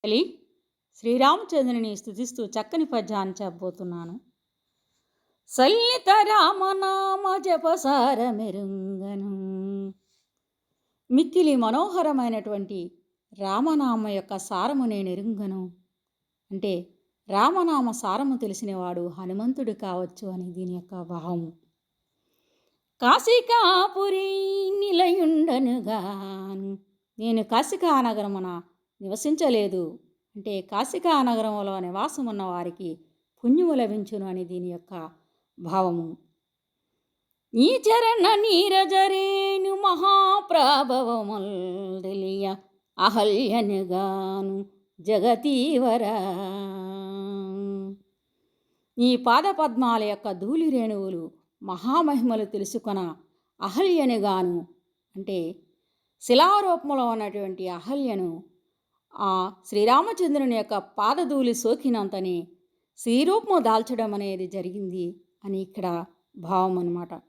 ఎలి శ్రీరామచంద్రుని స్తుతిస్తూ చక్కని పద్యాన్ని చెప్పబోతున్నాను. సల్లిత రామనామ జపసార మెరుంగను. మిక్కిలి మనోహరమైనటువంటి రామనామ యొక్క సారము నేను ఎరుంగను. అంటే రామనామ సారము తెలిసినవాడు హనుమంతుడు కావచ్చు అని దీని యొక్క భావము. కాశికాపురి నిలయుండనుగాను. నేను కాశికా నగరమున నివసించలేదు. అంటే కాశికా నగరంలో నివాసం ఉన్న వారికి పుణ్యము లభించును అని దీని యొక్క భావము. ఈ చరణ నీరజరేణు మహాప్రాభవముల్ తెలియ అహల్యనుగాను జగతీవరా. ఈ పాదపద్మాల యొక్క ధూళి రేణువులు మహామహిమలు తెలుసుకొన అహల్యనుగాను. అంటే శిలారూపంలో ఉన్నటువంటి అహల్యను ఆ శ్రీరామచంద్రుని యొక్క పాదధూళి సోకినంతనే శ్రీరూపము దాల్చడం అనేది జరిగింది అని ఇక్కడ భావం అన్నమాట.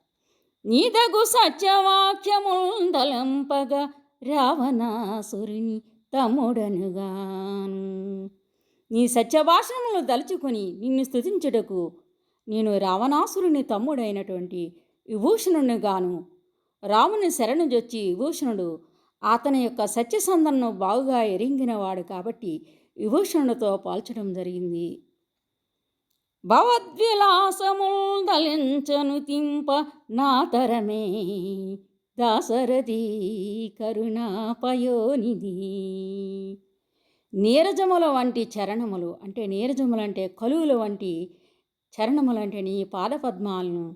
నీదగు సత్యవాక్యముందలంపగ రావణాసురుని తమ్ముడనుగాను. నీ సత్యభాషణములు దలుచుకొని నిన్ను స్తుతించుటకు నేను రావణాసురుని తమ్ముడైనటువంటి విభూషణునిగాను. రాముని శరణుజొచ్చి విభూషణుడు అతని యొక్క సత్యసంధనను బాగుగా ఎరింగినవాడు కాబట్టి విభూషణుడితో పోల్చడం జరిగింది. భవద్విలాసముల్ దలించను తింప నా తరమే దాసరథి కరుణాపయోనిధి. నీరజముల వంటి చరణములు అంటే నీరజములంటే కలువుల వంటి చరణములంటే నీ పాదపద్మాలను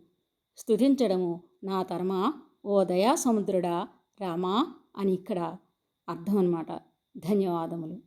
స్తుతించడము నా తరమా ఓ దయాసముద్రుడా రామా అని ఇక్కడ అర్థం అన్నమాట. ధన్యవాదములు.